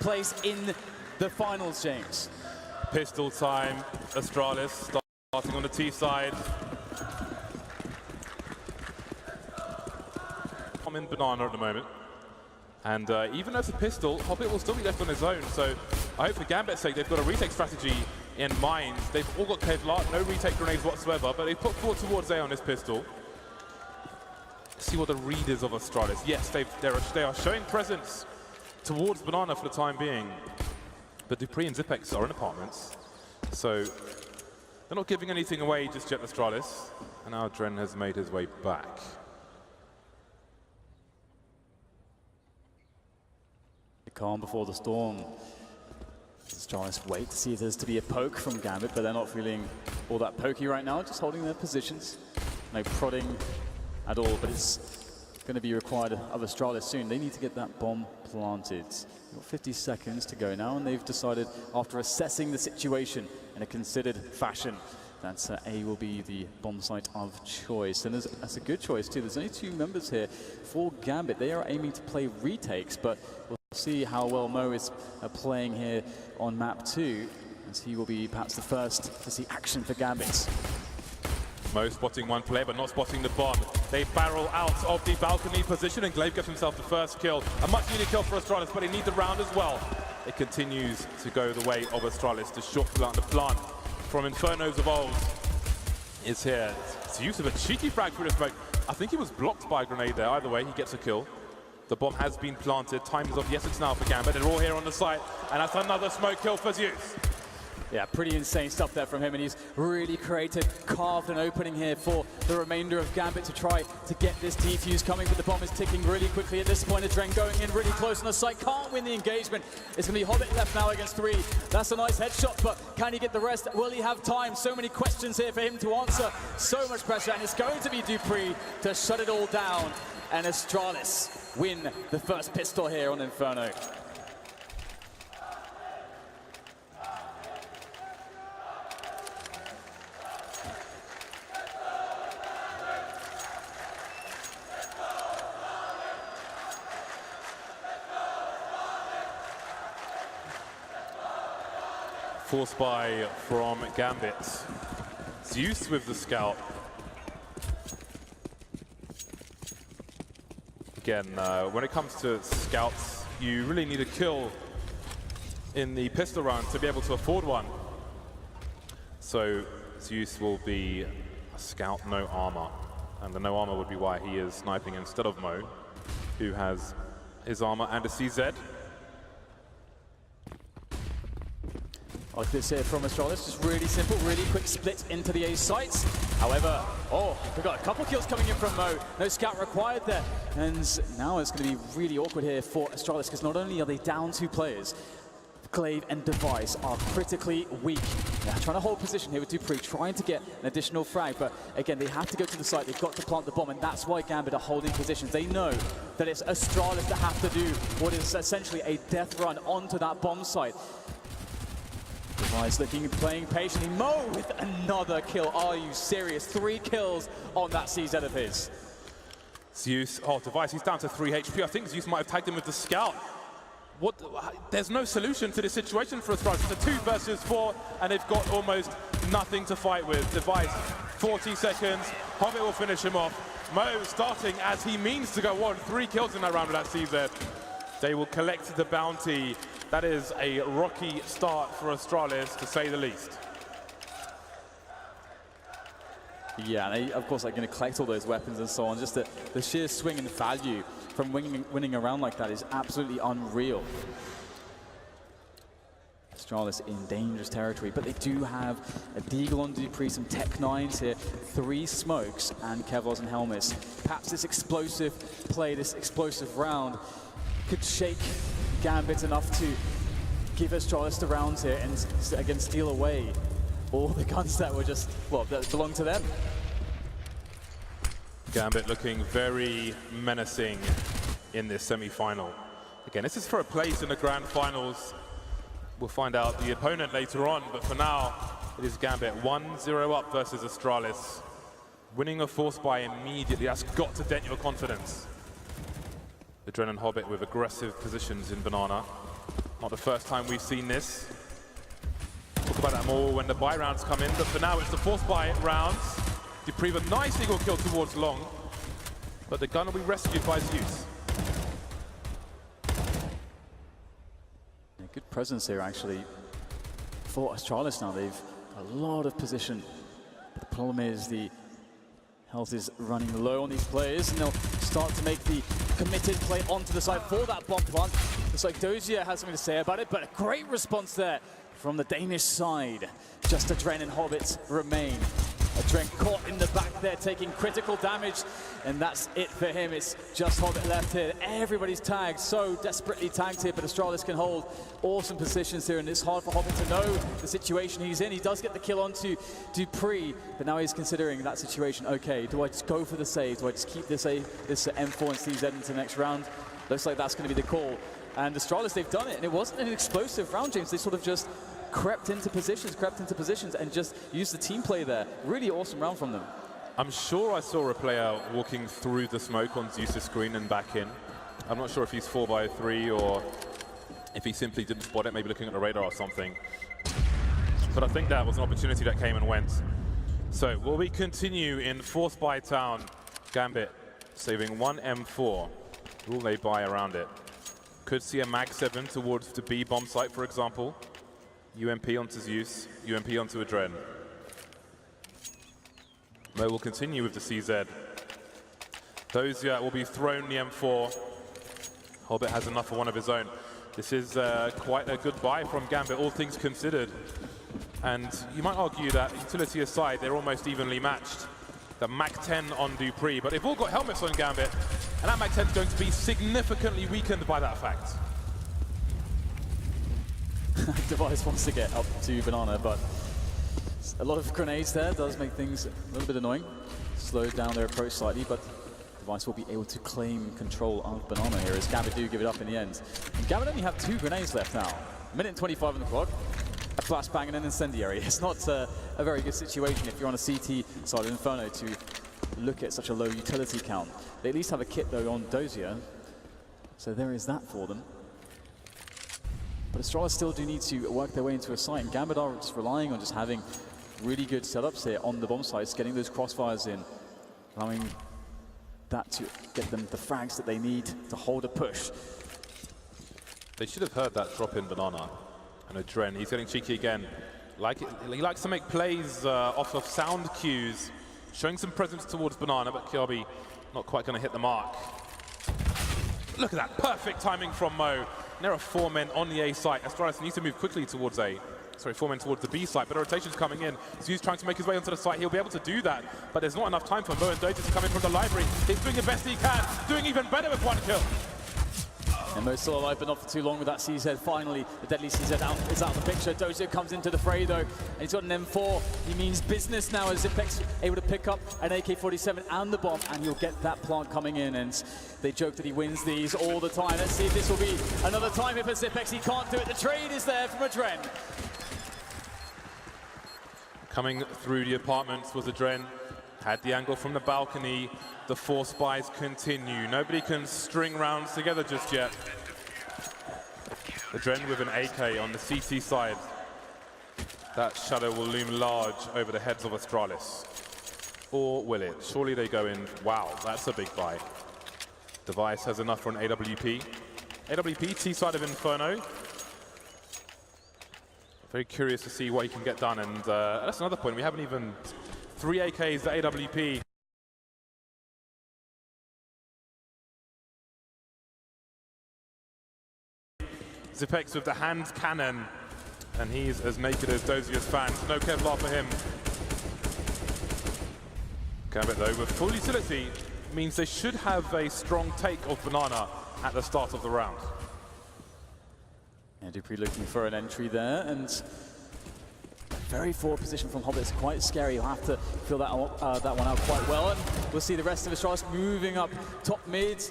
place in the finals, James. Pistol time, Astralis starting on the T side. I'm in banana at the moment. And even as a pistol, Hobbit will still be left on his own. So I hope for Gambit's sake, they've got a retake strategy in mind. They've all got Kevlar, no retake grenades whatsoever, but they put forward towards A on this pistol. See what the read is of Astralis. Yes, they are showing presence towards banana for the time being. But dupreeh and Zipex are in apartments. So they're not giving anything away just yet, Astralis. And now Dren has made his way back. Calm before the storm. Astralis wait to see if there's to be a poke from Gambit, but they're not feeling all that pokey right now, just holding their positions. No prodding at all, but it's going to be required of Astralis soon. They need to get that bomb planted. They've got 50 seconds to go now, and they've decided, after assessing the situation in a considered fashion, that A will be the bomb site of choice. And that's a good choice too. There's only 2 members here for Gambit. They are aiming to play retakes, but we'll see how well Mo is playing here on map 2, as he will be perhaps the first to see action for Gambit. Mo spotting one player, but not spotting the bomb. They barrel out of the balcony position, and Glaive gets himself the first kill. A much needed kill for Astralis, but they need the round as well. It continues to go the way of Astralis. The short plant, the plant from Infernos of old is here. It's the use of a cheeky frag through the smoke. I think he was blocked by a grenade there. Either way, he gets a kill. The bomb has been planted. Time is of the essence now for Gambit. They're all here on the site, and that's another smoke kill for Zeus. Yeah, pretty insane stuff there from him, and he's really created, carved an opening here for the remainder of Gambit to try to get this defuse coming, but the bomb is ticking really quickly at this point. Dren going in really close on the site, can't win the engagement. It's going to be Hobbit left now against 3. That's a nice headshot, but can he get the rest? Will he have time? So many questions here for him to answer. So much pressure, and it's going to be dupreeh to shut it all down, and Astralis win the first pistol here on Inferno. Force buy from Gambit. Zeus with the scout. Again, when it comes to scouts, you really need a kill in the pistol round to be able to afford one. So Zeus will be a scout, no armor. And the no armor would be why he is sniping instead of Mo, who has his armor and a CZ. Like this here from Astralis, just really simple, really quick split into the A sites. However, we've got a couple kills coming in from Mo. No scout required there. And now it's going to be really awkward here for Astralis, because not only are they down 2 players, Glaive and Device are critically weak. They're trying to hold position here with dupreeh, trying to get an additional frag, but again, they have to go to the site. They've got to plant the bomb, and that's why Gambit are holding positions. They know that it's Astralis that have to do what is essentially a death run onto that bomb site. Device looking, playing patiently. Mo with another kill. Are you serious? 3 kills on that CZ of his. Zeus, Device, he's down to 3 HP. I think Zeus might have tagged him with the scout. There's no solution to this situation for Astralis. It's a 2 versus 4, and they've got almost nothing to fight with. Device, 40 seconds. Hobbit will finish him off. Mo starting as he means to go on. 3 kills in that round with that CZ. They will collect the bounty. That is a rocky start for Astralis, to say the least. Yeah, and they, of course, are going to collect all those weapons and so on. Just the sheer swing in value from winning a round like that is absolutely unreal. Astralis in dangerous territory, but they do have a Deagle on dupreeh, some Tech 9s here, 3 smokes, and Kevlars and helmets. Perhaps this explosive play, this explosive round, could shake Gambit enough to give Astralis the rounds here and again steal away all the guns that were just, well, that belong to them. Gambit looking very menacing in this semi-final. Again, this is for a place in the grand finals. We'll find out the opponent later on, but for now, it is Gambit 1-0 up versus Astralis. Winning a force buy immediately, that's got to dent your confidence. The Dren and Hobbit with aggressive positions in banana. Not the first time we've seen this. Talk about that more when the buy rounds come in, but for now it's the forced buy rounds. du3 with a nice eagle kill towards long, but the gun will be rescued by Zeus. Yeah, good presence here actually for Astralis now. They've a lot of position. But the problem is the health is running low on these players, and they'll start to make the committed play onto the side for that bomb plant. Looks like Dozier has something to say about it, but a great response there from the Danish side. Just Adren and Hobbit remain. Adren caught in the back there, taking critical damage, and that's it for him. It's just Hobbit left here. Everybody's tagged, so desperately tagged here, but Astralis can hold awesome positions here, and it's hard for Hobbit to know the situation he's in. He does get the kill onto du3, but now he's considering that situation. Okay, do I just go for the save? Do I just keep this M4 and CZ into the next round? Looks like that's going to be the call. And Astralis, they've done it, and it wasn't an explosive round, James. They sort of just crept into positions, and just used the team play there. Really awesome round from them. I'm sure I saw a player walking through the smoke on Zeus' screen and back in. I'm not sure if he's 4x3 or if he simply didn't spot it, maybe looking at the radar or something. But I think that was an opportunity that came and went. So will we continue in fourth buy town? Gambit saving one M4. Will they buy around it? Could see a Mag 7 towards the B bomb site, for example. UMP onto Zeus, UMP onto Adren. Mo will continue with the CZ. Dozier will be thrown the M4. Hobbit has enough for one of his own. This is quite a good buy from Gambit, all things considered. And you might argue that, utility aside, they're almost evenly matched. The Mag 10 on du3, but they've all got helmets on Gambit, and that Mag 10 is going to be significantly weakened by that fact. Device wants to get up to Banana, but a lot of grenades there does make things a little bit annoying. Slows down their approach slightly, but Device will be able to claim control of Banana here as Gambit do give it up in the end. And Gambit only have 2 grenades left now. A minute and 25 on the clock. A flashbang and an incendiary. It's not a very good situation if you're on a CT side of Inferno to look at such a low utility count. They at least have a kit though on Dozier, so there is that for them. But Astralis still do need to work their way into a site, and Gambit are just relying on just having really good setups here on the bomb sites, getting those crossfires in, allowing that to get them the frags that they need to hold a push. They should have heard that drop in Banana. And Adren, he's getting cheeky again. He likes to make plays off of sound cues, showing some presence towards Banana, but Kiabi not quite going to hit the mark. Look at that, perfect timing from Mo. There are 4 men on the A site. Astralis needs to move quickly towards 4 men towards the B site, but a rotation's coming in. Zeus trying to make his way onto the site. He'll be able to do that, but there's not enough time for Mo and Dozier to come in from the library. He's doing the best he can, doing even better with 1 kill. And Mo's still alive, but not for too long with that CZ. Finally, the deadly CZ is out of the picture. Dozier comes into the fray though, and he's got an M4. He means business now as Zipex able to pick up an AK-47 and the bomb, and you'll get that plant coming in. And they joke that he wins these all the time. Let's see if this will be another time here for Zipex. He can't do it. The trade is there from Adren. Coming through the apartments was Adren. Had the angle from the balcony. The force buys continue. Nobody can string rounds together just yet. Adren with an AK on the CT side. That shadow will loom large over the heads of Astralis. Or will it? Surely they go in. Wow, that's a big buy. Device has enough for an AWP. AWP, T side of Inferno. Very curious to see what he can get done. And that's another point. We haven't even 3 AKs to AWP. Zipex with the hand cannon, and he's as naked as Dozier's fans. No Kevlar for him. Gambit though, with full utility, means they should have a strong take of Banana at the start of the round. Yeah, du3 looking for an entry there, and very forward position from Hobbit. It's quite scary. You'll have to fill that one out quite well, and we'll see the rest of Astralis moving up top mid.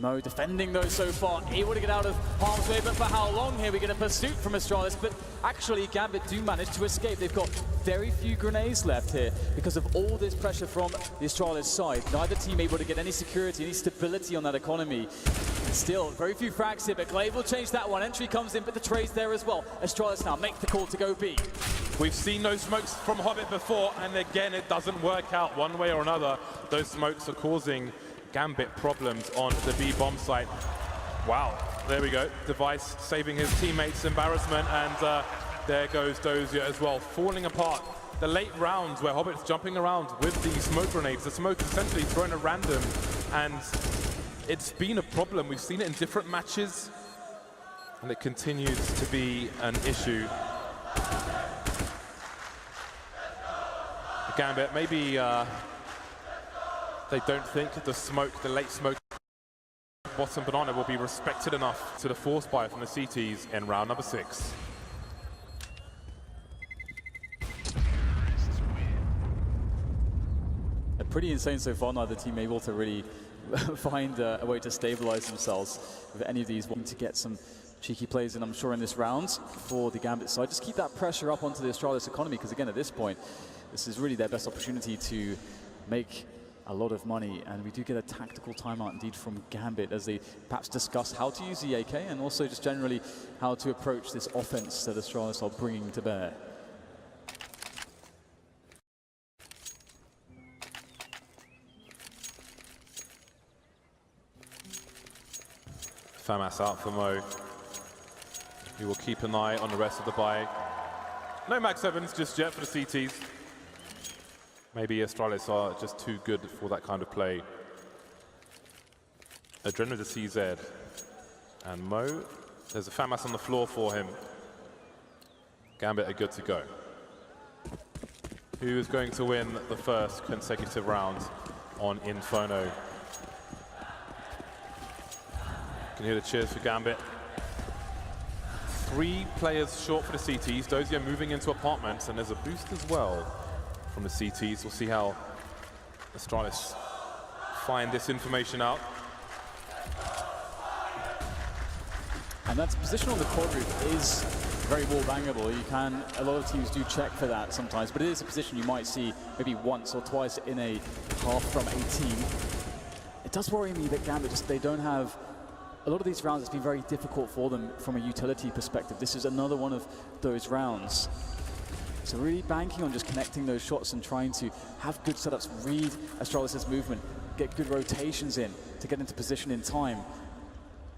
Mo defending those so far, able to get out of harm's way, but for how long here? We get a pursuit from Astralis, but actually Gambit do manage to escape. They've got very few grenades left here because of all this pressure from the Astralis side. Neither team able to get any security, any stability on that economy. Still, very few frags here, but Glaive will change that one. Entry comes in, but the trade's there as well. Astralis now make the call to go B. We've seen those smokes from Hobbit before, and again, it doesn't work out one way or another. Those smokes are causing Gambit problems on the B bomb site. Wow, there we go. Device saving his teammates' embarrassment, and there goes Dozier as well, falling apart. The late rounds where Hobbit's jumping around with the smoke grenades, the smoke is essentially thrown at random, and it's been a problem. We've seen it in different matches, and it continues to be an issue. Gambit, maybe they don't think the smoke, the late smoke, bottom banana will be respected enough to the force buy from the CTs in round number 6. Pretty insane so far, neither team able to really find a way to stabilize themselves with any of these, wanting to get some cheeky plays in, I'm sure, in this round for the Gambit side. Just keep that pressure up onto the Astralis economy, because again, at this point, this is really their best opportunity to make a lot of money, and we do get a tactical timeout indeed from Gambit as they perhaps discuss how to use the AK and also just generally how to approach this offense that Astralis are bringing to bear. Famas out for Mo. We will keep an eye on the rest of the buy. No Max 7s just yet for the CTs. Maybe Astralis are just too good for that kind of play. Adren with the CZ. And Mo, there's a Famas on the floor for him. Gambit are good to go. Who is going to win the first consecutive round on Inferno? You can hear the cheers for Gambit. 3 players short for the CTs. Dozier moving into apartments, and there's a boost as well from the CTs. We'll see how Astralis find this information out. And that position on the quad roof is very wall bangable. You can, a lot of teams do check for that sometimes, but it is a position you might see maybe once or twice in a half from 18. It does worry me that Gambit just, they don't have, a lot of these rounds, it's been very difficult for them from a utility perspective. This is another one of those rounds. So really banking on just connecting those shots and trying to have good setups, read Astralis' movement, get good rotations in to get into position in time.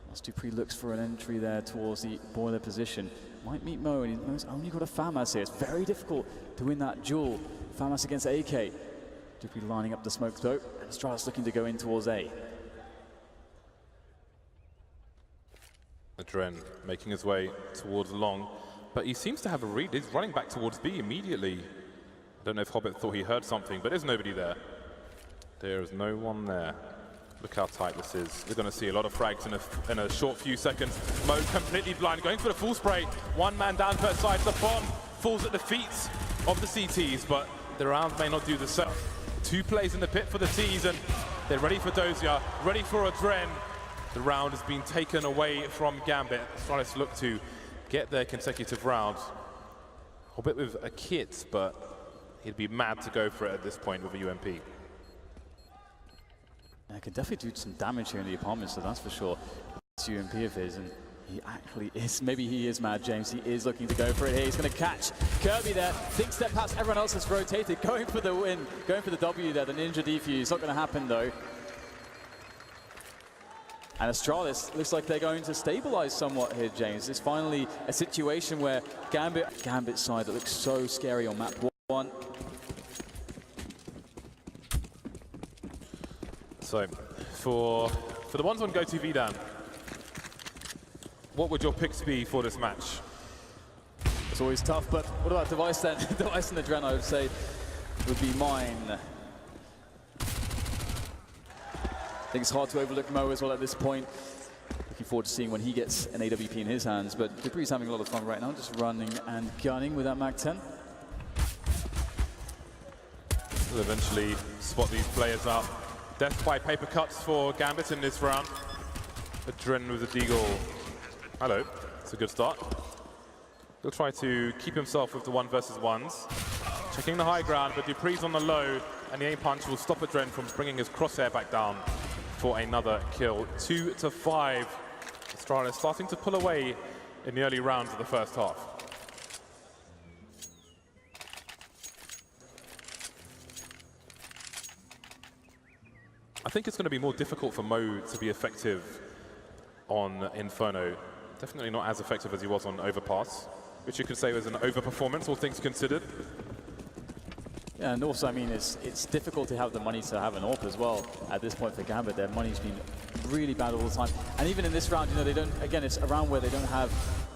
Whilst Dupree looks for an entry there towards the boiler position. Might meet Mo, and he's only got a Famas here. It's very difficult to win that duel. Famas against AK. Dupree lining up the smoke though, and Astralis looking to go in towards A. Adren making his way towards long, but he seems to have a read. He's running back towards B immediately. I don't know if Hobbit thought he heard something, but there's nobody there. There is no one there. Look how tight this is. We're going to see a lot of frags in a short few seconds. Mo completely blind, going for the full spray. One man down per side. The bomb falls at the feet of the CTs, but the round may not do the same. 2 plays in the pit for the T's, and they're ready for Dozier, ready for Adren. The round has been taken away from Gambit. Astralis look to get their consecutive round. Hobbit with a kit, but he'd be mad to go for it at this point with a UMP. I can definitely do some damage here in the apartment, so that's for sure. It's UMP of his, and he actually is, maybe he is mad, James. He is looking to go for it here. He's going to catch Kirby there. Thinks that perhaps everyone else has rotated, going for the win, going for the W there, the ninja defuse. Not going to happen though. And Astralis looks like they're going to stabilize somewhat here, James. It's finally a situation where Gambit side that looks so scary on map 1. So, for the ones on GoTV, Dan, what would your picks be for this match? It's always tough, but what about Device then? Device and Adren, I would say, would be mine. I think it's hard to overlook Mo as well at this point. Looking forward to seeing when he gets an AWP in his hands, but Dupree's having a lot of fun right now, just running and gunning with that Mag-10. We'll eventually spot these players up. Death by paper cuts for Gambit in this round. Adren with a deagle. Hello, it's a good start. He'll try to keep himself with the 1 versus 1s. Checking the high ground, but Dupree's on the low, and the aim punch will stop Adren from bringing his crosshair back down. for another kill. 2-5. Astralis starting to pull away in the early rounds of the first half. I think it's going to be more difficult for Mo to be effective on Inferno. Definitely not as effective as he was on Overpass, which you could say was an overperformance, all things considered. Yeah, and also, I mean, it's difficult to have the money to have an AWP as well at this point for Gambit. Their money's been really bad all the time. And even in this round, you know, they don't, again, it's a round where they don't have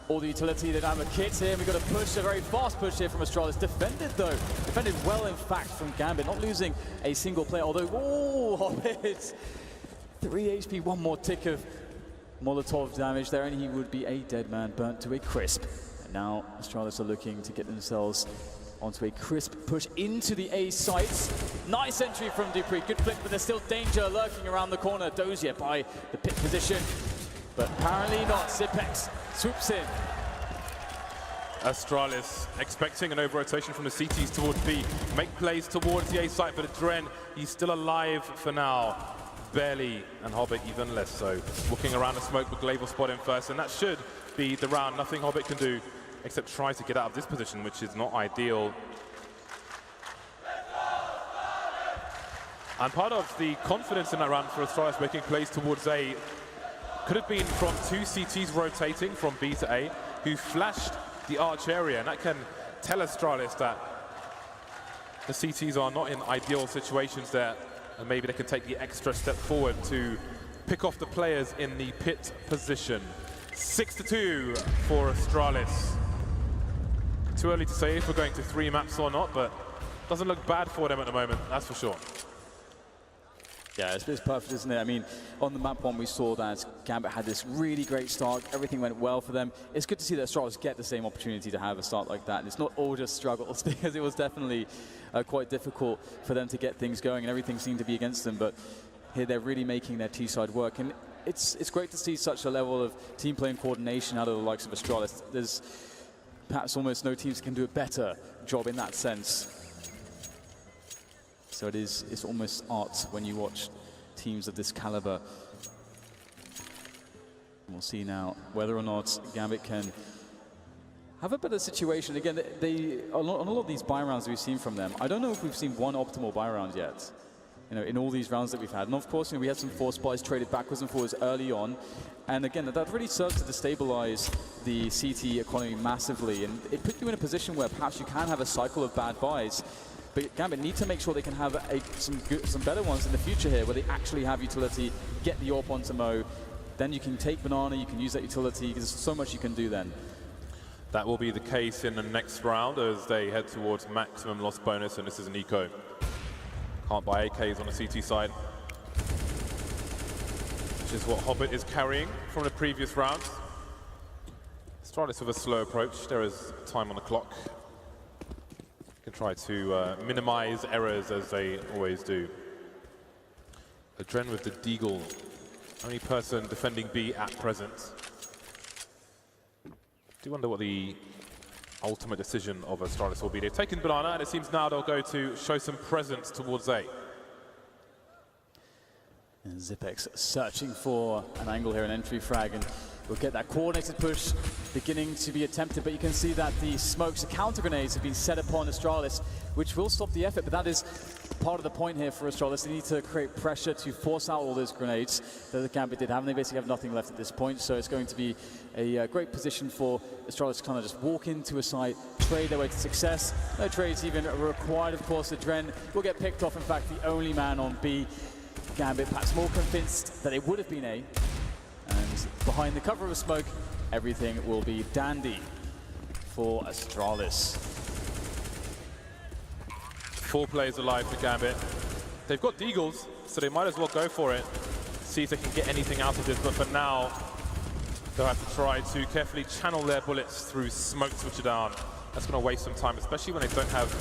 all the utility, they don't have a kit here. We've got a push, a very fast push here from Astralis. Defended though, defended well in fact from Gambit, not losing a single player, although, oh, Hobbit, 3 HP, one more tick of Molotov damage there, and he would be a dead man, burnt to a crisp. And now Astralis are looking to get themselves onto a crisp push into the A sites. Nice entry from Dupree, good flick, but there's still danger lurking around the corner. Dozier by the pit position, but apparently not. Zipex swoops in. Astralis expecting an over-rotation from the CTs towards B. Make plays towards the A site, but Dren, he's still alive for now. Barely, and Hobbit even less so. Walking around the smoke, but Glaive will spot him first, and that should be the round. Nothing Hobbit can do except try to get out of this position, which is not ideal. And part of the confidence in that round for Astralis making plays towards A could have been from 2 CTs rotating from B to A, who flashed the arch area, and that can tell Astralis that the CTs are not in ideal situations there, and maybe they can take the extra step forward to pick off the players in the pit position. 6-2 for Astralis. Too early to say if we're going to 3 maps or not, but doesn't look bad for them at the moment, that's for sure. Yeah, it's perfect, isn't it? I mean, on the map one, we saw that Gambit had this really great start. Everything went well for them. It's good to see that Astralis get the same opportunity to have a start like that. And it's not all just struggles, because it was definitely quite difficult for them to get things going, and everything seemed to be against them. But here they're really making their T-side work. And it's great to see such a level of team play and coordination out of the likes of Astralis. There's perhaps almost no teams can do a better job in that sense. So it's almost art when you watch teams of this caliber. We'll see now whether or not Gambit can have a better situation. Again, on a lot of these buy rounds that we've seen from them, I don't know if we've seen one optimal buy round yet. You know, in all these rounds that we've had. And of course, you know, we had some force buys traded backwards and forwards early on. And again, that really serves to destabilize the CT economy massively. And it puts you in a position where perhaps you can have a cycle of bad buys. But Gambit need to make sure they can have some better ones in the future here, where they actually have utility, get the AWP onto Mo. Then you can take Banana, you can use that utility. There's so much you can do then. That will be the case in the next round as they head towards maximum loss bonus, and this is an eco. Can't buy AKs on the CT side, which is what Hobbit is carrying from the previous rounds. Astralis with a slow approach. There is time on the clock. Can try to minimize errors as they always do. Adren with the Deagle, only person defending B at present. Do wonder what the ultimate decision of Astralis will be. They've taken Banana, and it seems now they'll go to show some presence towards A. And Zipex searching for an angle here, an entry frag, and we'll get that coordinated push beginning to be attempted, but you can see that the smokes, the counter grenades have been set upon Astralis, which will stop the effort, but that is part of the point here for Astralis. They need to create pressure to force out all those grenades that the Gambit did have, and they basically have nothing left at this point, so it's going to be a great position for Astralis to kind of just walk into a site, trade their way to success. No trades even required, of course. Adren will get picked off, in fact, the only man on B. Gambit perhaps more convinced that it would have been A, and behind the cover of a smoke, everything will be dandy for Astralis. 4 players alive for Gambit. They've got Deagles, so they might as well go for it, see if they can get anything out of this, but for now, they'll have to try to carefully channel their bullets through smoke switcher down. That's going to waste some time, especially when they don't have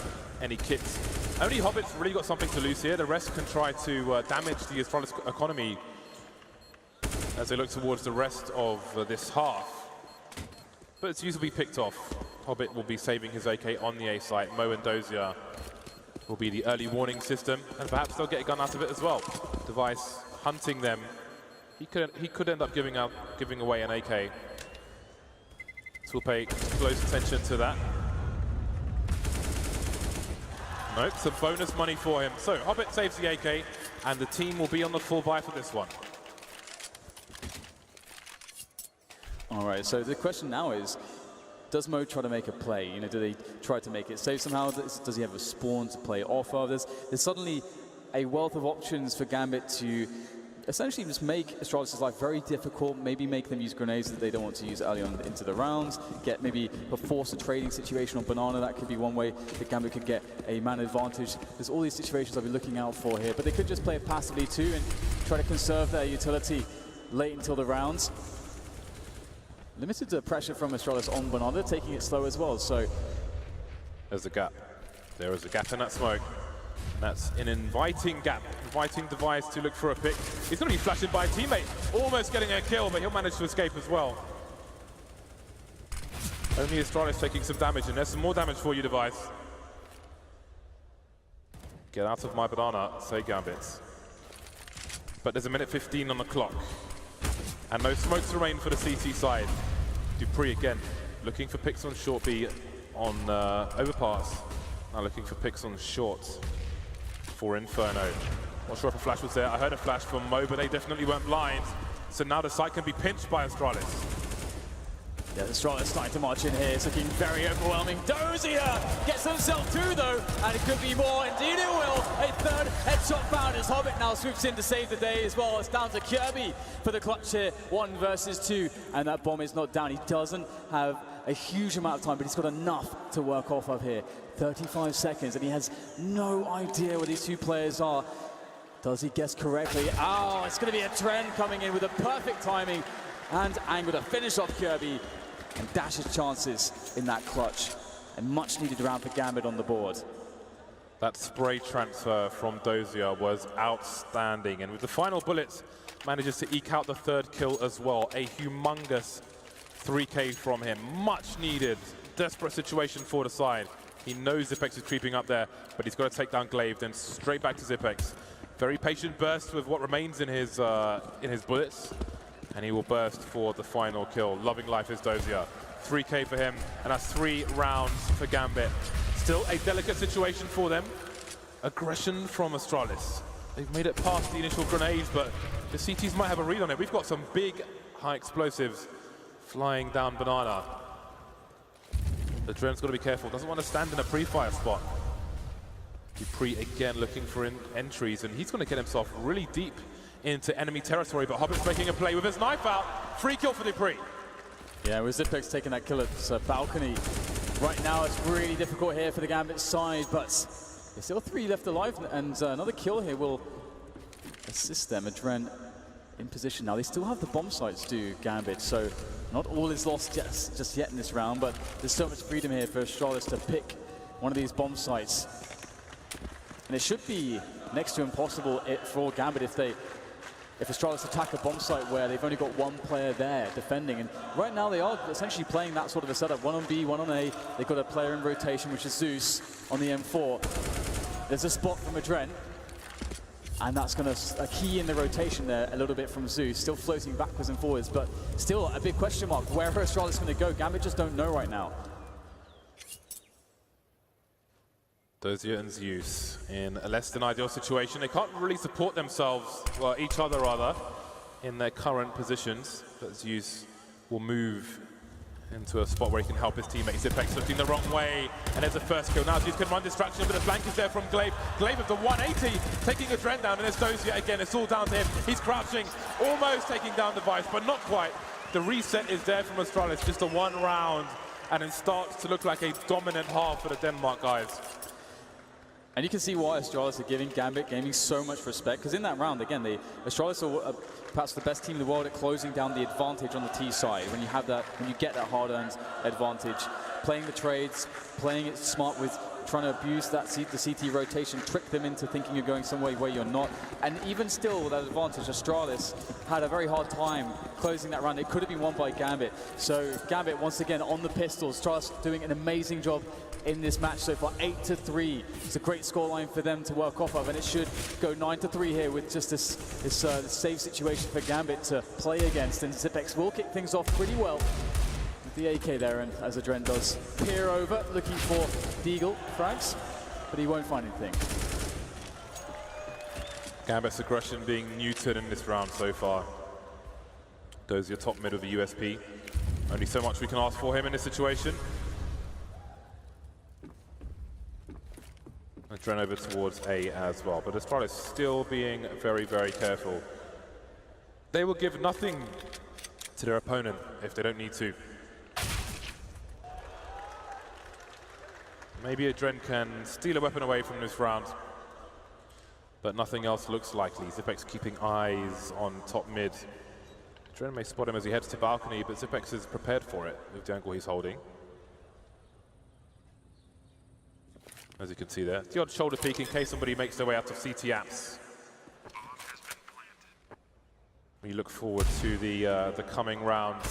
any kits. Only Hobbit's really got something to lose here. The rest can try to damage the Astralis economy as they look towards the rest of this half. But it's usually picked off. Hobbit will be saving his AK on the A site. Mo and Dozier will be the early warning system, and perhaps they'll get a gun out of it as well. Device hunting them. He could end up giving away an AK. So we'll pay close attention to that. Nope, some bonus money for him. So Hobbit saves the AK, and the team will be on the full buy for this one. All right, so the question now is, does Mo try to make a play? You know, do they try to make it safe somehow? Does he have a spawn to play off of? There's suddenly a wealth of options for Gambit to essentially just make Astralis' life very difficult, maybe make them use grenades that they don't want to use early on into the rounds, get maybe force a trading situation on Banana. That could be one way that Gambit could get a man advantage. There's all these situations I'll be looking out for here, but they could just play it passively too and try to conserve their utility late until the rounds. Limited pressure from Astralis on Banana, taking it slow as well, so. There's a gap. There is a gap in that smoke. That's an inviting gap, inviting device to look for a pick. He's going to be flashed in by a teammate, almost getting a kill, but he'll manage to escape as well. Only Astralis taking some damage, and there's some more damage for you, device. Get out of my banana, say Gambit. But there's a minute 15 on the clock. And no smokes remain for the CT side. Dupree again, looking for picks on short B on overpass. Now looking for picks on short for Inferno. Not sure if a flash was there. I heard a flash from Mo, but they definitely weren't blind. So now the site can be pinched by Astralis. Yeah, Astralis starting to march in here. It's looking very overwhelming. Dozier gets himself through though, and it could be more. Indeed it will. A third headshot found as Hobbit now swoops in to save the day as well. It's down to Kirby for the clutch here. 1 versus 2, and that bomb is not down. He doesn't have a huge amount of time, but he's got enough to work off of here. 35 seconds, and he has no idea where these two players are. Does he guess correctly? Oh, it's going to be a trend coming in with a perfect timing and angle to finish off Kirby and dash his chances in that clutch. A much needed round for Gambit on the board. That spray transfer from Dozier was outstanding, and with the final bullets, manages to eke out the 3rd kill as well. A humongous 3K from him. Much needed. Desperate situation for the side. He knows Zipex is creeping up there, but he's got to take down Glaive, then straight back to Zipex. Very patient burst with what remains in his bullets, and he will burst for the final kill. Loving life is Dozier. 3K for him, and that's 3 rounds for Gambit. Still a delicate situation for them. Aggression from Astralis. They've made it past the initial grenades, but the CTs might have a read on it. We've got some big high explosives flying down Banana. The Dren's got to be careful. Doesn't want to stand in a pre-fire spot. Dupree again looking for entries, and he's going to get himself really deep into enemy territory, but Hobbit's making a play with his knife out. Free kill for Dupree. Yeah, with Zipex taking that kill at balcony. Right now it's really difficult here for the Gambit side, but there's still 3 left alive, and another kill here will assist them. Adren in position now. They still have the bomb sites, do Gambit, so not all is lost just yet in this round, but there's so much freedom here for Astralis to pick one of these bomb sites. And it should be next to impossible for Gambit if Astralis attack a bomb site where they've only got 1 player there defending. And right now they are essentially playing that sort of a setup. 1 on B, 1 on A. They've got a player in rotation, which is Zeus on the M4. There's a spot from Adren, and that's going to key in the rotation there a little bit from Zeus, still floating backwards and forwards, but still a big question mark. Where are Astralis going to go? Gambit just don't know right now. Dozier and Zeus in a less than ideal situation. They can't really support themselves, well, each other rather, in their current positions. But Zeus will move into a spot where he can help his teammate. Zipex looking the wrong way, and there's the first kill. Now Zeus can run distraction, but the flank is there from Glaive. Glaive with the 180, taking a Dren down, and there's Dozier again. It's all down to him. He's crouching, almost taking down Device, but not quite. The reset is there from Astralis, just a 1 round, and it starts to look like a dominant half for the Denmark guys. And you can see why Astralis are giving Gambit Gaming so much respect, because in that round, again, Astralis are perhaps the best team in the world at closing down the advantage on the T side. When you have that, when you get that hard-earned advantage, playing the trades, playing it smart with trying to abuse that the CT rotation, trick them into thinking you're going some way where you're not. And even still, with that advantage, Astralis had a very hard time closing that round. It could have been won by Gambit. So Gambit, once again, on the pistols. Astralis doing an amazing job in this match so far, 8-3. It's a great scoreline for them to work off of, and it should go 9-3 here with just this safe situation for Gambit to play against. And Zipex will kick things off pretty well with the AK there, and as Adren does peer over, looking for Deagle frags, but he won't find anything. Gambit's aggression being neutered in this round so far. Goes your top mid with the USP. Only so much we can ask for him in this situation. Adren over towards A as well, but Astralis still being very, very careful. They will give nothing to their opponent if they don't need to. Maybe Adren can steal a weapon away from this round, but nothing else looks likely. Zipex keeping eyes on top mid. Adren may spot him as he heads to balcony, but Zipex is prepared for it with the angle he's holding. As you can see there, the odd shoulder peek in case somebody makes their way out of CT apps. We look forward to the coming rounds.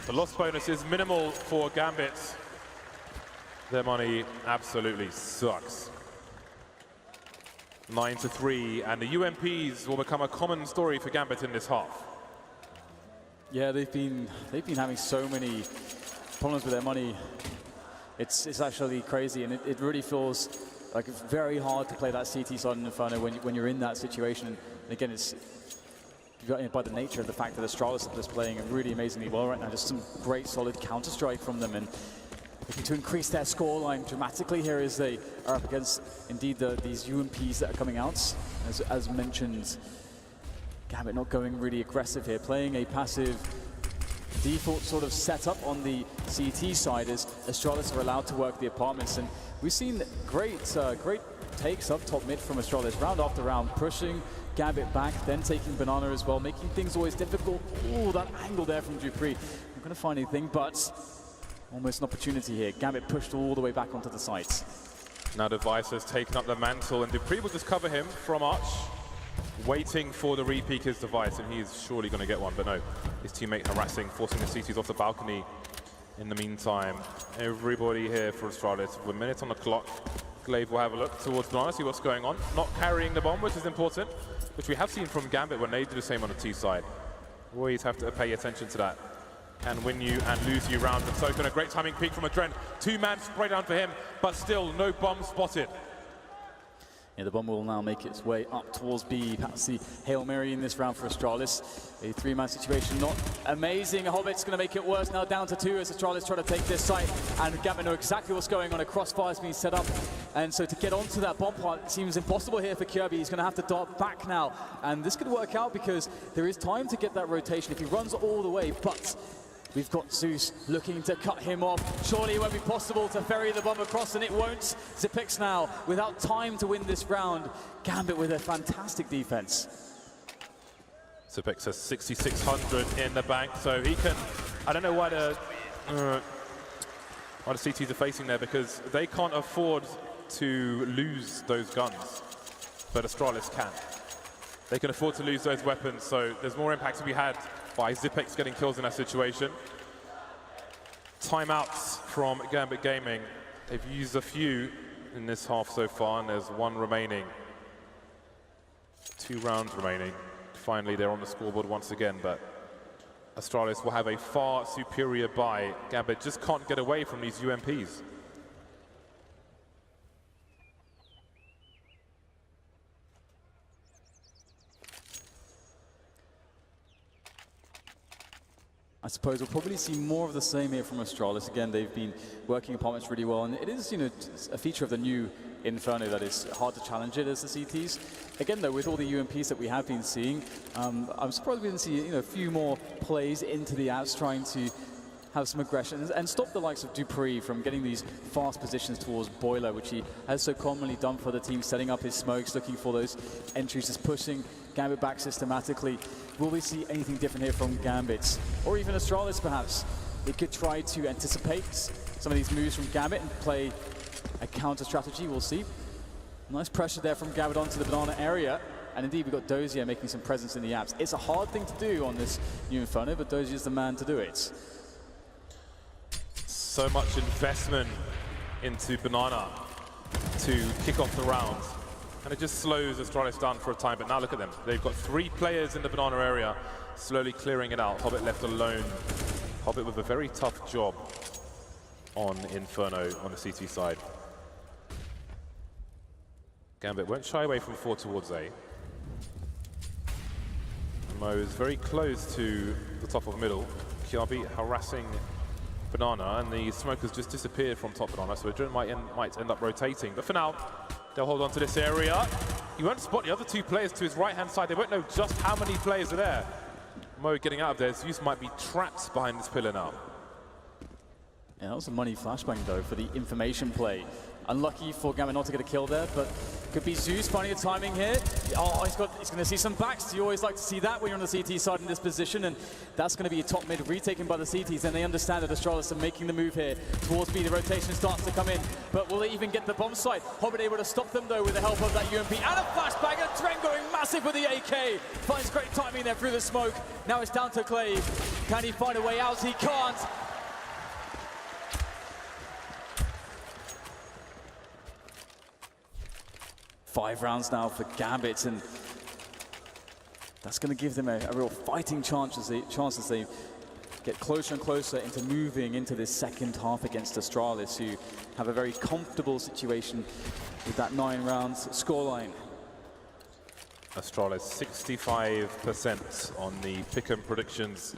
The loss bonus is minimal for Gambit. Their money absolutely sucks. 9-3, and the UMPs will become a common story for Gambit in this half. Yeah, they've been having so many problems with their money. It's actually crazy, and it really feels like it's very hard to play that CT side in Inferno when you're in that situation. And again, it's by the nature of the fact that Astralis is playing really amazingly well right now. Just some great solid counter-strike from them, and looking to increase their scoreline dramatically here as they are up against, indeed, these UMPs that are coming out. As mentioned, Gambit not going really aggressive here, playing a passive default sort of setup on the CT side as Astralis are allowed to work the apartments. And we've seen great takes up top mid from Astralis, round after round, pushing Gambit back, then taking Banana as well, making things always difficult. Oh, that angle there from Dupree. Not going to find anything, but almost an opportunity here. Gambit pushed all the way back onto the site. Now Device has taken up the mantle, and Dupree will just cover him from Arch, waiting for the re-peeker's Device, and he's surely going to get one, but no. His teammate harassing, forcing the CTs off the balcony. In the meantime, everybody here for Astralis with a minute on the clock. Glaive will have a look towards Banana, see what's going on. Not carrying the bomb, which is important, which we have seen from Gambit when they do the same on the T side. Always have to pay attention to that. Can win you and lose you rounds. And so, a great timing peek from Adren. Two-man spray down for him, but still no bomb spotted. Yeah, the bomb will now make its way up towards B. Perhaps the Hail Mary in this round for Astralis. A three-man situation, not amazing. Hobbit's going to make it worse, now down to 2 as Astralis try to take this site. And Gambit know exactly what's going on. A crossfire's being set up. And so to get onto that bomb part seems impossible here for Kirby. He's going to have to dart back now. And this could work out because there is time to get that rotation if he runs all the way. But we've got Zeus looking to cut him off. Surely it won't be possible to ferry the bomb across, and it won't. Zipex now, without time to win this round. Gambit with a fantastic defense. Zipex has 6,600 in the bank, so he can... I don't know why the CTs are facing there, because they can't afford to lose those guns, but Astralis can. They can afford to lose those weapons, so there's more impact to be had by Zipex getting kills in that situation. Timeouts from Gambit Gaming. They've used a few in this half so far, and there's one remaining. 2 rounds remaining. Finally, they're on the scoreboard once again, but Astralis will have a far superior buy. Gambit just can't get away from these UMPs. I suppose we'll probably see more of the same here from Astralis. Again, they've been working apartments really well, and it is, you know, a feature of the new Inferno that is hard to challenge it as the CTs. Again, though, with all the UMPs that we have been seeing, I'm surprised we didn't see, you know, a few more plays into the outs, trying to have some aggression and stop the likes of Dupree from getting these fast positions towards Boiler, which he has so commonly done for the team, setting up his smokes, looking for those entries, just pushing Gambit back systematically. Will we see anything different here from Gambit? Or even Astralis, perhaps? It could try to anticipate some of these moves from Gambit and play a counter strategy, we'll see. Nice pressure there from Gambit onto the banana area. And indeed, we've got Dozier making some presence in the apps. It's a hard thing to do on this new Inferno, but Dozier's the man to do it. So much investment into Banana to kick off the round. And it just slows Astralis down for a time, but now look at them. They've got 3 players in the Banana area, slowly clearing it out. Hobbit left alone. Hobbit with a very tough job on Inferno on the CT side. Gambit won't shy away from 4 towards A. Mo is very close to the top of middle. Kiabi harassing Banana, and the smoke has just disappeared from top Banana, so Adrenaline might end up rotating. But for now, they'll hold on to this area. He won't spot the other 2 players to his right-hand side. They won't know just how many players are there. Mo getting out of there. Zeus might be trapped behind this pillar now. Yeah, that was a money flashbang, though, for the information play. Unlucky for Gambit not to get a kill there, but could be Zeus finding a timing here. Oh, he's going to see some backs. You always like to see that when you're on the CT side in this position, and that's going to be a top mid retaken by the CTs, and they understand that Astralis are making the move here towards B. The rotation starts to come in, but will they even get the bomb site? Hobbit able to stop them, though, with the help of that UMP and a flashbang, and Dren going massive with the AK. Finds great timing there through the smoke. Now it's down to Clave. Can he find a way out? He can't. Five rounds now for Gambit, and that's going to give them a real fighting chance as they get closer and closer into moving into this second half against Astralis, who have a very comfortable situation with that 9 rounds scoreline. Astralis 65% on the pick'em predictions,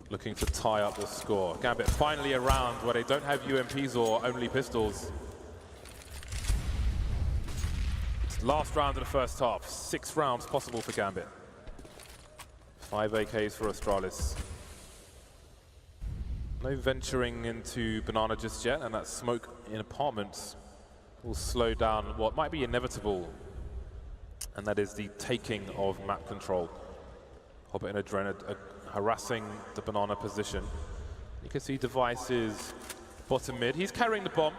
looking to tie up the score. Gambit finally a round where they don't have UMPs or only pistols. Last round of the first half, 6 rounds possible for Gambit. 5 AKs for Astralis. No venturing into Banana just yet, and that smoke in apartments will slow down what might be inevitable, and that is the taking of map control. Hobbit and Adren harassing the Banana position. You can see Devices bottom mid. He's carrying the bomb,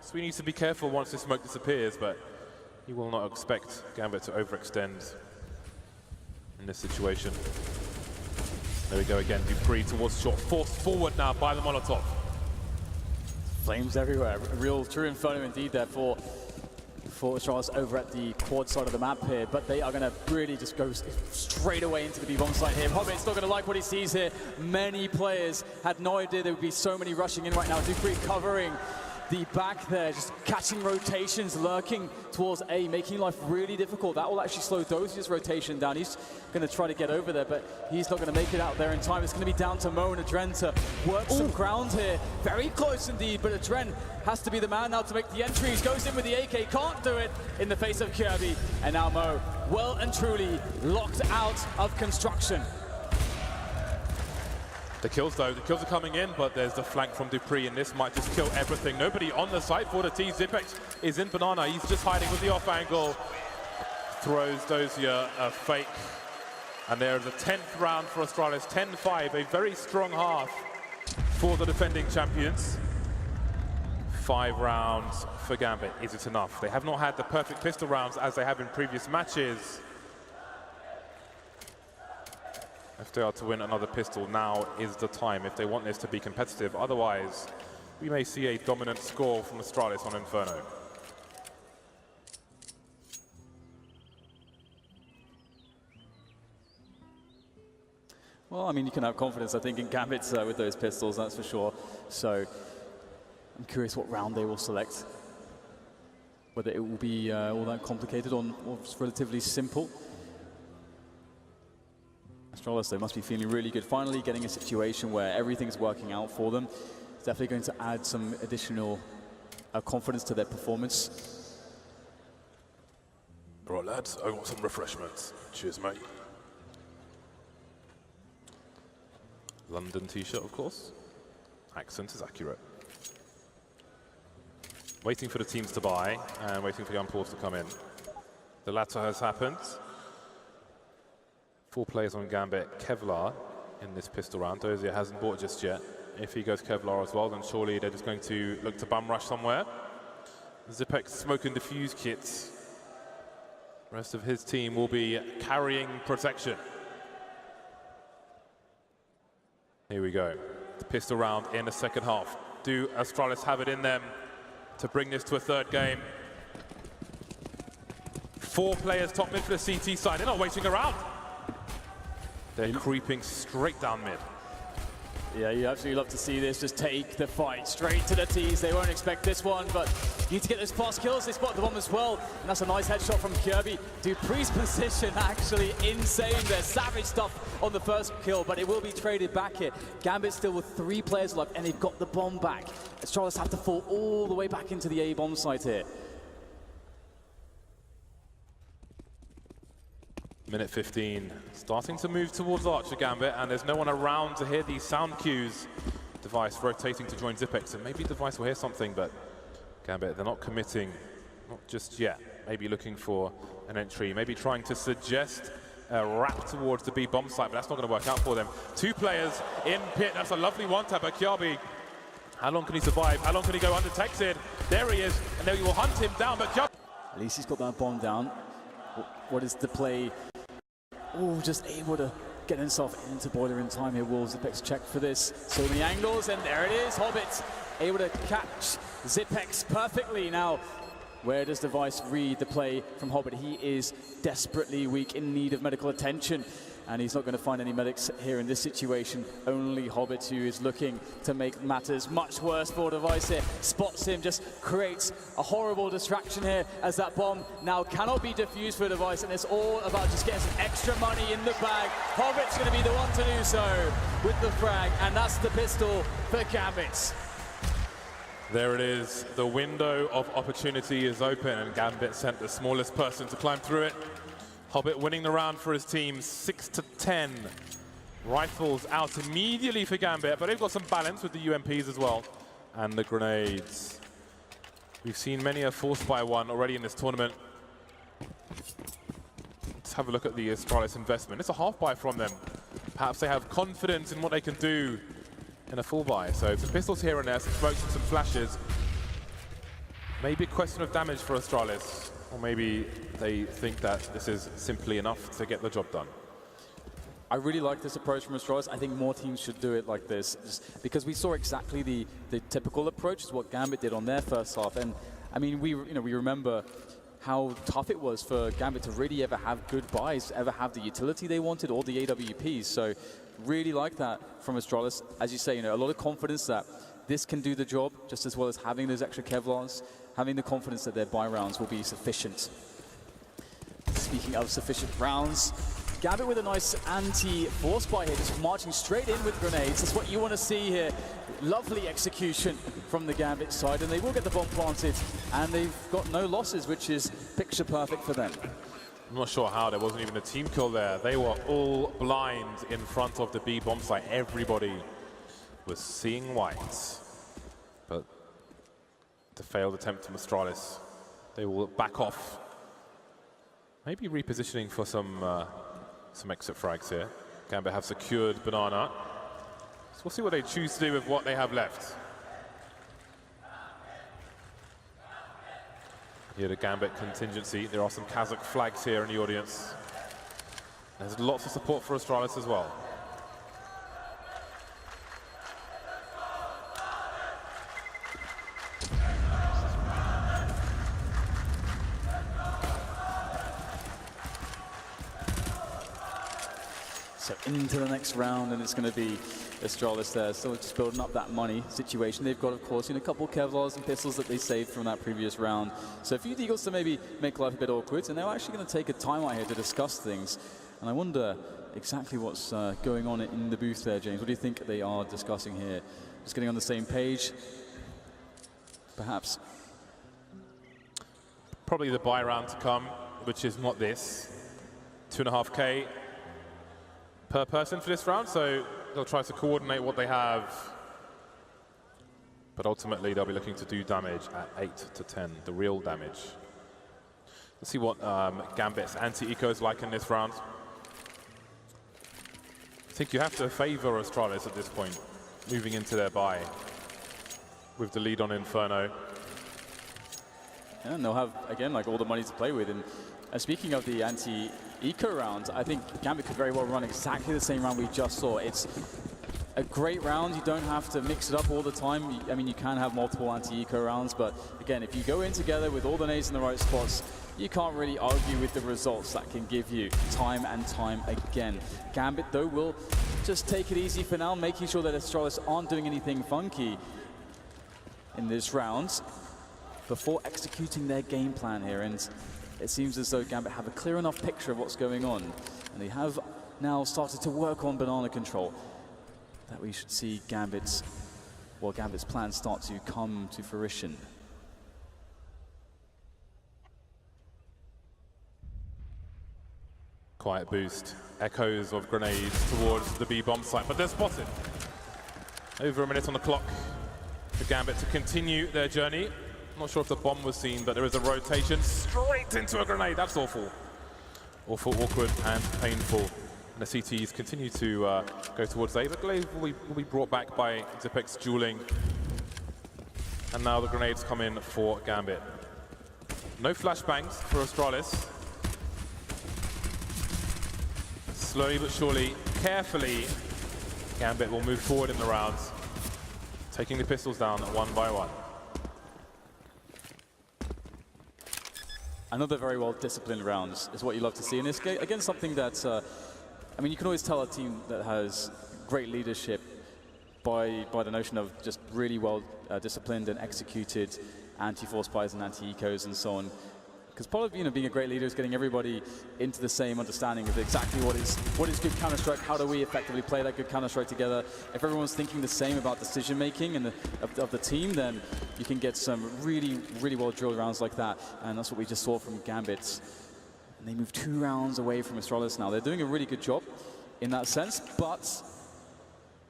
so he needs to be careful once the smoke disappears, but he will not expect Gambit to overextend in this situation. There we go again, Dupree towards shot, forced forward now by the Molotov. Flames everywhere, a real true Inferno indeed there for Astralis over at the quad side of the map here, but they are going to really just go straight away into the B-bomb site here. Hobbit's not going to like what he sees here. Many players had no idea there would be so many rushing in right now. Dupree covering the back there, just catching rotations, lurking towards A, making life really difficult. That will actually slow Dozier's rotation down. He's going to try to get over there, but he's not going to make it out there in time. It's going to be down to Mo and Adren to work some ground here. Very close indeed, but Adren has to be the man now to make the entries. Goes in with the AK, can't do it in the face of Kirby. And now Mo, well and truly locked out of construction. The kills though, the kills are coming in, but there's the flank from Dupree, and this might just kill everything. Nobody on the site for the T. Zipex is in Banana. He's just hiding with the off angle. Throws Dozier a fake. And there's the 10th round for Astralis, 10-5, a very strong half for the defending champions. 5 rounds for Gambit. Is it enough? They have not had the perfect pistol rounds as they have in previous matches. If they are to win another pistol, now is the time if they want this to be competitive. Otherwise, we may see a dominant score from Astralis on Inferno. Well, I mean, you can have confidence, I think, in Gambit with those pistols, that's for sure. So I'm curious what round they will select. Whether it will be all that complicated or just relatively simple. Astralis, they must be feeling really good. Finally getting a situation where everything's working out for them. It's definitely going to add some additional confidence to their performance. All right, lads, I want some refreshments. Cheers, mate. London t-shirt, of course. Accent is accurate. Waiting for the teams to buy and waiting for the unpause to come in. The latter has happened. 4 players on Gambit. Kevlar in this pistol round. Dozier hasn't bought just yet. if he goes Kevlar as well, then surely they're just going to look to bum rush somewhere. Zipex smoke and diffuse kits. The rest of his team will be carrying protection. Here we go. The pistol round in the second half. Do Astralis have it in them to bring this to a third game? 4 players top mid for the CT side. They're not waiting around. They're creeping straight down mid. Yeah, you absolutely love to see this. Just take the fight straight to the T's. They won't expect this one, but you need to get those fast kills. They spot the bomb as well, and that's a nice headshot from Kirby. Dupree's position actually insane there. Savage stuff on the first kill, but it will be traded back here. Gambit still with 3 players left, and they've got the bomb back. Astralis have to fall all the way back into the A bomb site here. Minute 15, starting to move towards Archer Gambit, and there's no one around to hear these sound cues. Device rotating to join Zipex, and maybe Device will hear something, but Gambit, they're not committing, not just yet. Maybe looking for an entry, maybe trying to suggest a wrap towards the B bomb site, but that's not going to work out for them. 2 players in pit, that's a lovely one-tap by Kirby. How long can he survive? How long can he go undetected? There he is, and they will hunt him down, but Kirby... At least he's got that bomb down. What is the play? Oh, just able to get himself into boiler in time here. Will Zipex check for this? So many angles, and there it is. Hobbit able to catch Zipex perfectly. Now, where does Device read the play from Hobbit? He is desperately weak, in need of medical attention, and he's not going to find any medics here in this situation. Only Hobbit, who is looking to make matters much worse for Device here, spots him, just creates a horrible distraction here as that bomb now cannot be defused for Device, and it's all about just getting some extra money in the bag. Hobbit's going to be the one to do so with the frag, and that's the pistol for Gambit. There it is. The window of opportunity is open, and Gambit sent the smallest person to climb through it. Hobbit winning the round for his team, 6-10. Rifles out immediately for Gambit, but they've got some balance with the UMPs as well. And the grenades. We've seen many a force by one already in this tournament. Let's have a look at the Astralis investment. It's a half buy from them. Perhaps they have confidence in what they can do in a full buy. So some pistols here and there, some smokes and some flashes. Maybe a question of damage for Astralis. Or maybe they think that this is simply enough to get the job done. I really like this approach from Astralis. I think more teams should do it like this, just because we saw exactly the typical approach is what Gambit did on their first half. And I mean, we remember how tough it was for Gambit to really ever have good buys, ever have the utility they wanted, or the AWPs. So really like that from Astralis. As you say, a lot of confidence that this can do the job, just as well as having those extra Kevlars, having the confidence that their buy rounds will be sufficient. Speaking of sufficient rounds, Gambit with a nice anti-force buy here, just marching straight in with grenades. That's what you want to see here. Lovely execution from the Gambit side, and they will get the bomb planted, and they've got no losses, which is picture perfect for them. I'm not sure how there wasn't even a team kill there. They were all blind in front of the B bomb site. Everybody was seeing white. But the failed attempt from Astralis, they will back off. Maybe repositioning for some exit frags here. Gambit have secured Banana. So we'll see what they choose to do with what they have left. Here the Gambit contingency. There are some Kazakh flags here in the audience. There's lots of support for Astralis as well. So into the next round, and it's going to be Astralis there, still just building up that money situation. They've got, of course, a couple of Kevlars and pistols that they saved from that previous round. So a few deagles to maybe make life a bit awkward, and they're actually going to take a time out here to discuss things. And I wonder exactly what's going on in the booth there, James. What do you think they are discussing here? Just getting on the same page, perhaps? Probably the buy round to come, which is not this. 2.5K per person for this round, so they'll try to coordinate what they have. But ultimately, they'll be looking to do damage at 8-10, the real damage. Let's see what Gambit's anti-eco is like in this round. I think you have to favor Astralis at this point. moving into their bye with the lead on Inferno. Yeah, and they'll have, again, like all the money to play with. And speaking of the anti-eco round, I think Gambit could very well run exactly the same round we just saw. It's a great round. You don't have to mix it up all the time. I mean, you can have multiple anti-eco rounds, but again, if you go in together with all the nades in the right spots, you can't really argue with the results that can give you time and time again. Gambit, though, will just take it easy for now, making sure that Astralis aren't doing anything funky in this round before executing their game plan here. And it seems as though Gambit have a clear enough picture of what's going on. And they have now started to work on banana control, that we should see Gambit's plans start to come to fruition. Quiet boost, echoes of grenades towards the B bomb site, but they're spotted. Over a minute on the clock for Gambit to continue their journey. Not sure if the bomb was seen, but there is a rotation straight into a grenade. That's awful. Awful, awkward, and painful. And the CTs continue to go towards A, but Glaive will be brought back by Zipek's dueling. And now the grenades come in for Gambit. No flashbangs for Astralis. Slowly but surely, carefully, Gambit will move forward in the rounds, taking the pistols down one by one. Another very well-disciplined round is what you love to see in this game. Again, something that, I mean, you can always tell a team that has great leadership by the notion of just really well disciplined and executed anti-force buys and anti-ecos and so on. Because part of being a great leader is getting everybody into the same understanding of exactly what is good Counter-Strike, how do we effectively play that good Counter-Strike together. If everyone's thinking the same about decision-making and of the team, then you can get some really, really well-drilled rounds like that. And that's what we just saw from Gambit. And they moved 2 rounds away from Astralis now. They're doing a really good job in that sense, but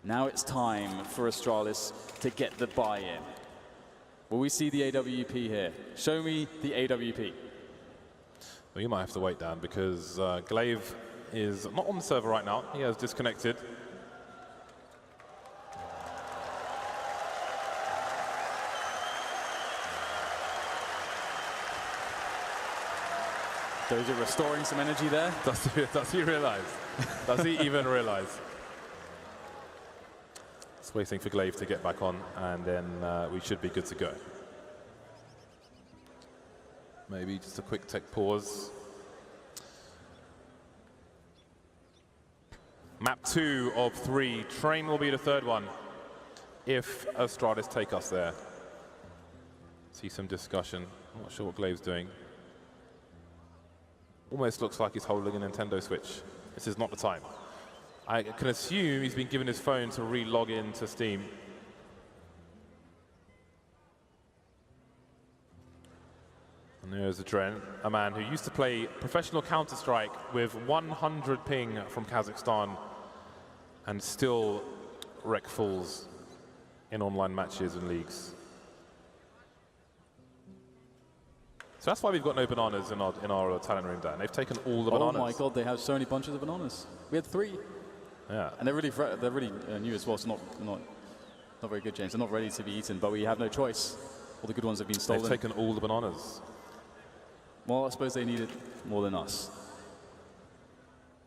now it's time for Astralis to get the buy-in. Will we see the AWP here? Show me the AWP. Well, you might have to wait, Dan, because Glaive is not on the server right now. He has disconnected. Those are restoring some energy there. Does he realize? Does he even realize? Just waiting for Glaive to get back on, and then we should be good to go. Maybe just a quick tech pause. Map 2 of 3. Train will be the third one if Astralis take us there. See some discussion. I'm not sure what Glaive's doing. Almost looks like he's holding a Nintendo Switch. This is not the time. I can assume he's been given his phone to re-log into Steam. And there's Adren, a man who used to play professional Counter-Strike with 100 ping from Kazakhstan and still wreck fools in online matches and leagues. So that's why we've got no bananas in our talent room, Dan. They've taken all the bananas. Oh my God, they have so many bunches of bananas. We had 3. Yeah. And they're really new as well, so not very good, James. They're not ready to be eaten, but we have no choice. All the good ones have been stolen. They've taken all the bananas. Well, I suppose they need it more than us.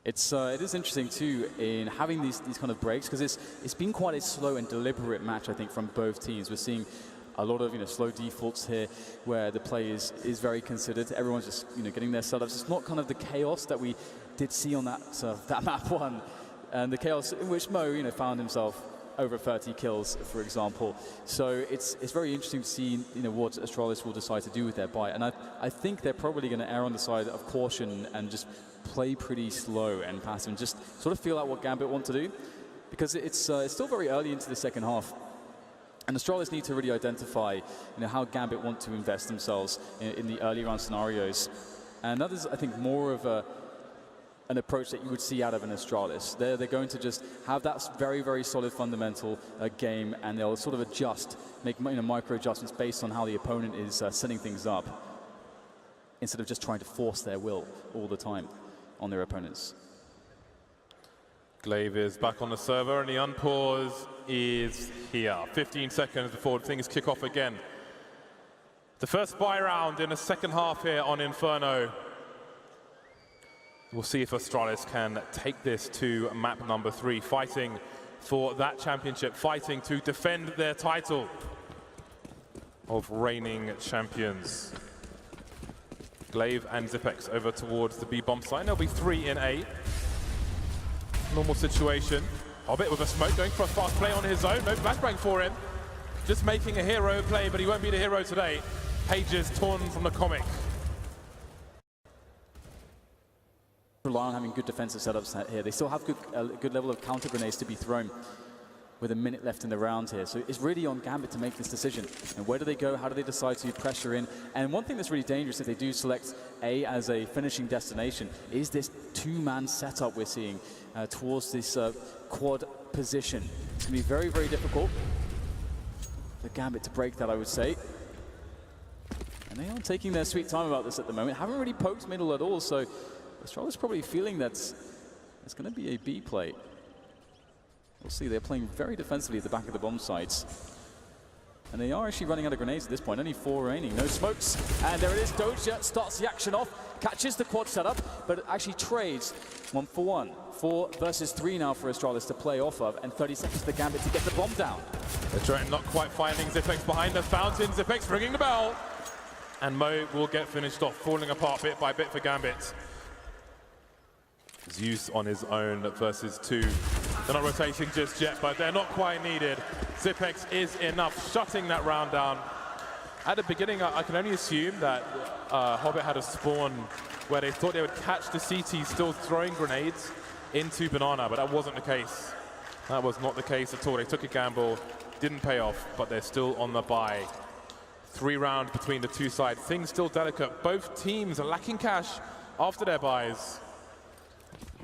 It is interesting too in having these kind of breaks, because it's been quite a slow and deliberate match, I think, from both teams. We're seeing a lot of slow defaults here, where the play is very considered. Everyone's just getting their setups. It's not kind of the chaos that we did see on that map 1, and the chaos in which Mo found himself over 30 kills, for example. So it's very interesting to see what Astralis will decide to do with their buy. And I think they're probably going to err on the side of caution and just play pretty slow and passive and just sort of feel out what Gambit want to do, because it's still very early into the second half. And Astralis need to really identify how Gambit want to invest themselves in the early round scenarios. And that is, I think, more of an approach that you would see out of an Astralis. They're going to just have that very, very solid fundamental game, and they'll sort of adjust, make micro adjustments based on how the opponent is setting things up, instead of just trying to force their will all the time on their opponents. Glaive is back on the server, and the unpause is here. 15 seconds before things kick off again. The first buy round in the second half here on Inferno. We'll see if Astralis can take this to map number 3, fighting for that championship, fighting to defend their title of reigning champions. Glaive and Zipex over towards the B bomb site. There'll be 3 in A. Normal situation. Hobbit with a smoke, going for a fast play on his own. No flashbang for him. Just making a hero play, but he won't be the hero today. Pages torn from the comic. Rely on having good defensive setups here. They still have a good level of counter grenades to be thrown with a minute left in the round here. So it's really on Gambit to make this decision. And where do they go? How do they decide to pressure in? And one thing that's really dangerous if they do select A as a finishing destination is this two-man setup we're seeing towards this quad position. It's going to be very, very difficult for Gambit to break that, I would say. And they are taking their sweet time about this at the moment. Haven't really poked middle at all, so Astralis probably feeling that it's going to be a B play. We'll see, they're playing very defensively at the back of the bomb sites. And they are actually running out of grenades at this point, only 4 remaining, no smokes. And there it is, Doja starts the action off, catches the quad setup, but actually trades 1 for 1. 4 versus 3 now for Astralis to play off of, and 30 seconds to Gambit to get the bomb down. The Trent not quite finding Zipex behind the fountain, Zipex ringing the bell. And Mo will get finished off, falling apart bit by bit for Gambit. Zeus on his own versus 2. They're not rotating just yet, but they're not quite needed. Zipex is enough, shutting that round down. At the beginning, I can only assume that Hobbit had a spawn where they thought they would catch the CT still throwing grenades into Banana, but that wasn't the case. That was not the case at all. They took a gamble, didn't pay off, but they're still on the buy. 3 rounds between the two sides. Things still delicate. Both teams are lacking cash after their buys.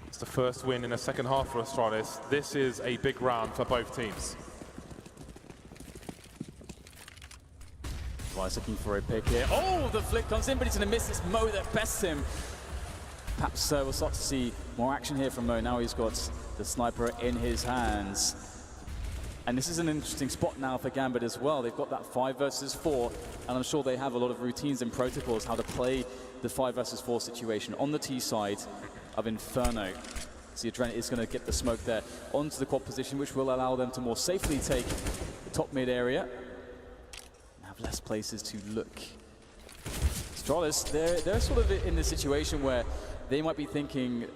It's the first win in the second half for Astralis. This is a big round for both teams. Wise looking for a pick here. Oh, the flick comes in, but he's going to miss. It's Mo that bests him. Perhaps we'll start to see more action here from Mo. Now he's got the sniper in his hands. And this is an interesting spot now for Gambit as well. They've got that 5 versus 4, and I'm sure they have a lot of routines and protocols how to play the 5 versus 4 situation on the T side of Inferno. So the Adrenaline is going to get the smoke there onto the quad position, which will allow them to more safely take the top mid area and have less places to look. Astralis, they're sort of in this situation where they might be thinking,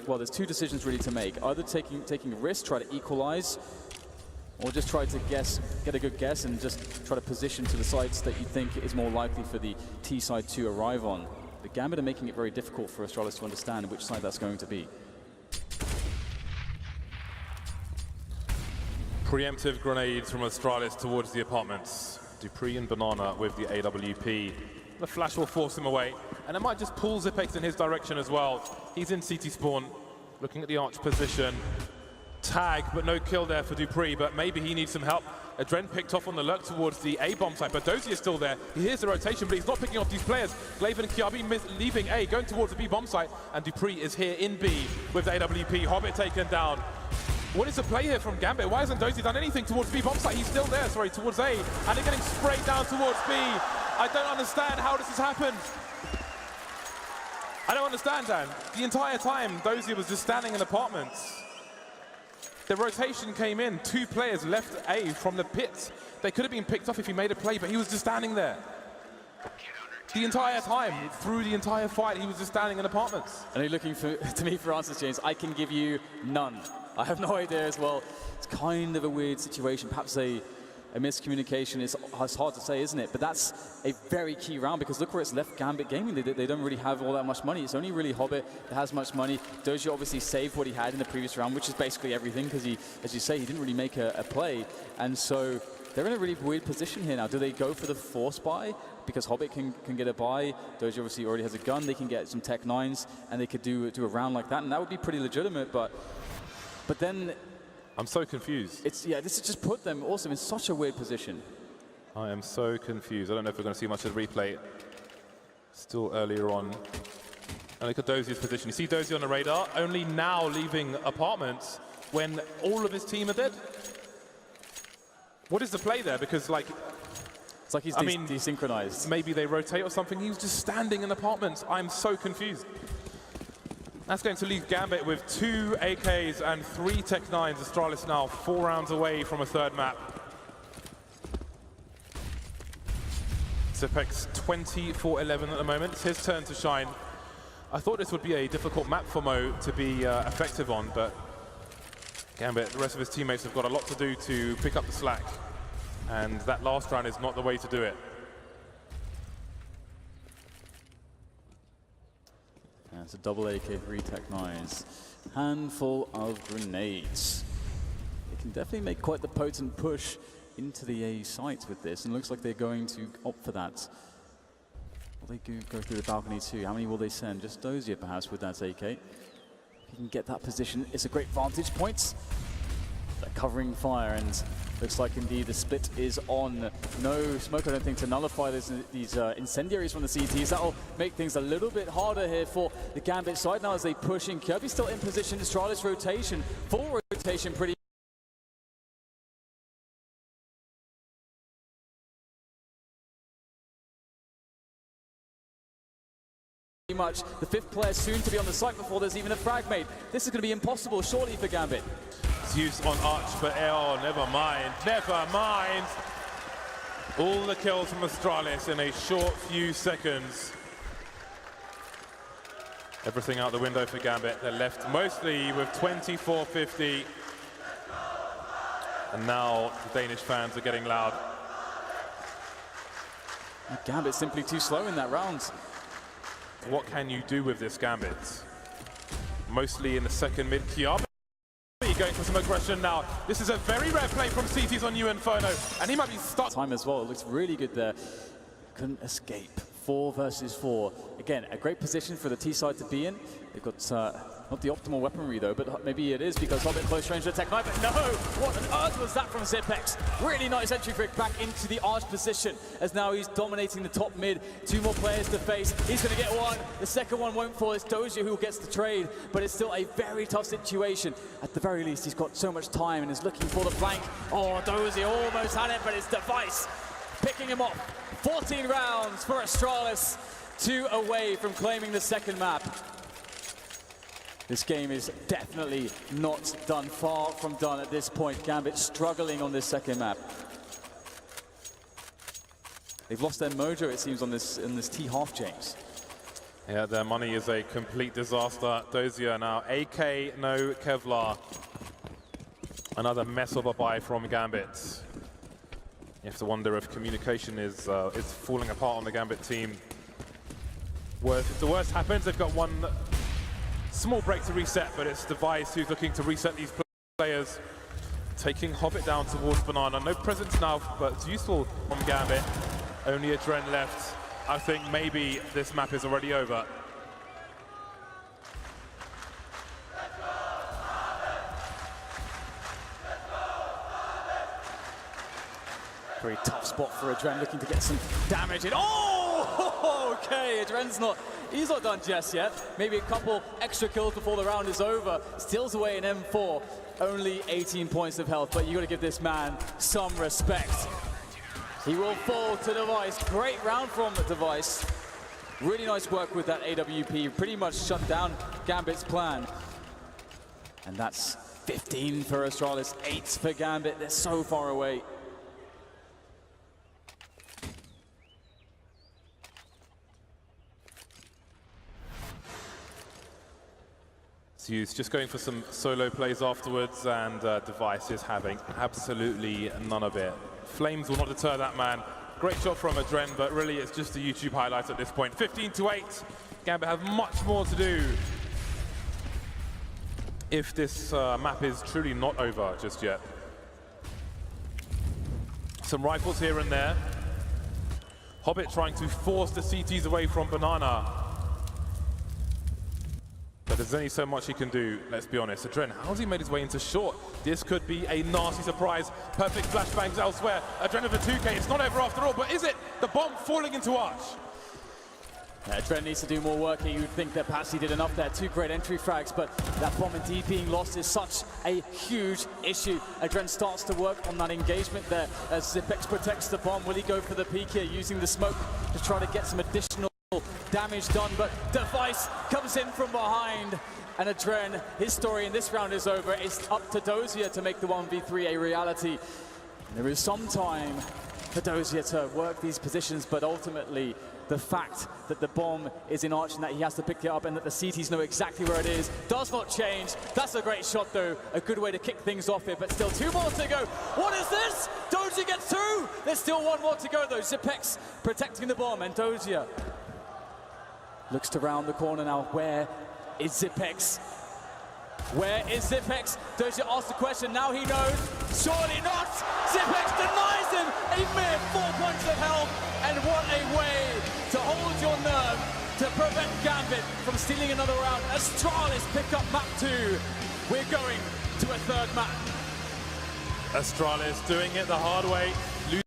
well, there's 2 decisions really to make. Either taking a risk, try to equalize, or just try to get a good guess and just try to position to the sides that you think is more likely for the T side to arrive on. But Gambit are making it very difficult for Astralis to understand which side that's going to be. Preemptive grenades from Astralis towards the apartments. Dupree and Banana with the AWP. The flash will force him away, and it might just pull Zipex in his direction as well. He's in CT spawn, looking at the arch position. Tag, but no kill there for Dupree, but maybe he needs some help. Adren picked off on the lurk towards the A bomb site, but Dozy is still there. He hears the rotation, but he's not picking off these players. Glaive and Kiabi leaving A, going towards the B bomb site, and Dupree is here in B with the AWP. Hobbit taken down. What is the play here from Gambit? Why hasn't Dozy done anything towards B bomb site? He's still there, sorry, towards A, and they're getting sprayed down towards B. I don't understand how this has happened. I don't understand, Dan. The entire time, Dozy was just standing in apartments. The rotation came in, 2 players left A from the pit. They could have been picked off if he made a play, but he was just standing there. The entire time, through the entire fight, he was just standing in apartments. And you're looking to me for answers, James. I can give you none. I have no idea as well. It's kind of a weird situation. Perhaps a miscommunication. It's hard to say, isn't it? But that's a very key round, because look where it's left Gambit Gaming. They don't really have all that much money. It's only really Hobbit that has much money. Doji obviously saved what he had in the previous round, which is basically everything, because he, as you say, he didn't really make a play. And so they're in a really weird position here now. Do they go for the force buy? Because Hobbit can get a buy. Doji obviously already has a gun. They can get some Tech 9s, and they could do a round like that, and that would be pretty legitimate. But then I'm so confused. this has just put them also in such a weird position. I am so confused. I don't know if we're going to see much of the replay. Still earlier on. And look at Dozy's position. You see Dozy on the radar, only now leaving apartments. when all of his team are dead? What is the play there? Because, like, it's like he's desynchronized. Maybe they rotate or something. He was just standing in apartments. I'm so confused. That's going to leave Gambit with 2 AKs and 3 Tech 9s. Astralis now 4 rounds away from a third map. Zipex 24-11 at the moment. It's his turn to shine. I thought this would be a difficult map for Mo to be effective on, but Gambit, the rest of his teammates have got a lot to do to pick up the slack. And that last round is not the way to do it. That's a double AK3 Tech 9s. Handful of grenades. They can definitely make quite the potent push into the A site with this, and looks like they're going to opt for that. Will they go through the balcony too? How many will they send? Just Dozier perhaps with that AK. If he can get that position, it's a great vantage point. They're covering fire, and looks like indeed the split is on. No smoke, I don't think, to nullify these incendiaries from the CTs. That'll make things a little bit harder here for the Gambit side now as they push in. Kirby's still in position. Astralis rotation, full rotation, pretty much. The 5th player soon to be on the site before there's even a frag made. This is going to be impossible, surely, for Gambit. Zeus on Arch, but oh, never mind. Never mind. All the kills from Astralis in a short few seconds. Everything out the window for Gambit. They're left mostly with 24-50. And now the Danish fans are getting loud. Gambit's simply too slow in that round. What can you do with this Gambit? Mostly in the second mid. Kiabi going for some aggression now. This is a very rare play from CTs on New Inferno, and he might be stuck. Time as well, it looks really good there. Couldn't escape. 4 versus 4. Again, a great position for the T side to be in. They've got not the optimal weaponry though, but maybe it is because of it close range to Tech 9. But no! What on earth was that from Zipex? Really nice entry flick back into the Arch position as now he's dominating the top mid. 2 more players to face. He's going to get one. The second one won't fall. It's Dozier who gets the trade, but it's still a very tough situation. At the very least, he's got so much time and is looking for the flank. Oh, Dozier almost had it, but it's Device picking him off. 14 rounds for Astralis, 2 away from claiming the second map. This game is definitely not done, far from done at this point. Gambit struggling on this second map. They've lost their mojo, it seems, on this T half, James. Yeah, their money is a complete disaster. Dozier now, AK, no Kevlar. Another mess of a buy from Gambit. You have to wonder if communication is falling apart on the Gambit team. If the worst happens, they've got one small break to reset, but it's Device who's looking to reset these players. Taking Hobbit down towards Banana. No presence now, but it's useful from Gambit. Only a Dren left. I think maybe this map is already over. Very tough spot for Adren, looking to get some damage in. Oh, okay, he's not done just yet. Maybe a couple extra kills before the round is over. Steals away an M4, only 18 points of health, but you got to give this man some respect. He will fall to Device. Great round from Device. Really nice work with that AWP. Pretty much shut down Gambit's plan. And that's 15 for Astralis, 8 for Gambit. They're so far away. Zeus just going for some solo plays afterwards, and Device is having absolutely none of it. Flames will not deter that man. Great shot from Adren, but really it's just a YouTube highlight at this point. 15-8. Gambit have much more to do if this map is truly not over just yet. Some rifles here and there. Hobbit trying to force the CTs away from Banana. But there's only so much he can do, let's be honest. Adren, how's he made his way into short? This could be a nasty surprise. Perfect flashbangs elsewhere. Adren with a 2K. It's not over after all, but is it? The bomb falling into Arch. Dren needs to do more work here. You'd think that perhaps he did enough there. 2 great entry frags, but that bomb indeed being lost is such a huge issue. Dren starts to work on that engagement there as Zipex protects the bomb. Will he go for the peek here, using the smoke to try to get some additional damage done? But Device comes in from behind, and Adren, his story in this round is over. It's up to Dozier to make the 1v3 a reality. And there is some time for Dozier to work these positions, but ultimately the fact that the bomb is in arch and that he has to pick it up and that the CTs know exactly where it is does not change. That's a great shot though, a good way to kick things off here, but still 2 more to go. What is this? Dozier gets through! There's still 1 more to go though. Zipex protecting the bomb, and Dozier looks to round the corner now. Where is Zipex? Where is Zipex? Dozier asks the question, now he knows. Surely not! Zipex denies him a mere 4 points of health, and what a way to hold your nerve to prevent Gambit from stealing another round. Astralis pick up map 2. We're going to a 3rd map. Astralis doing it the hard way.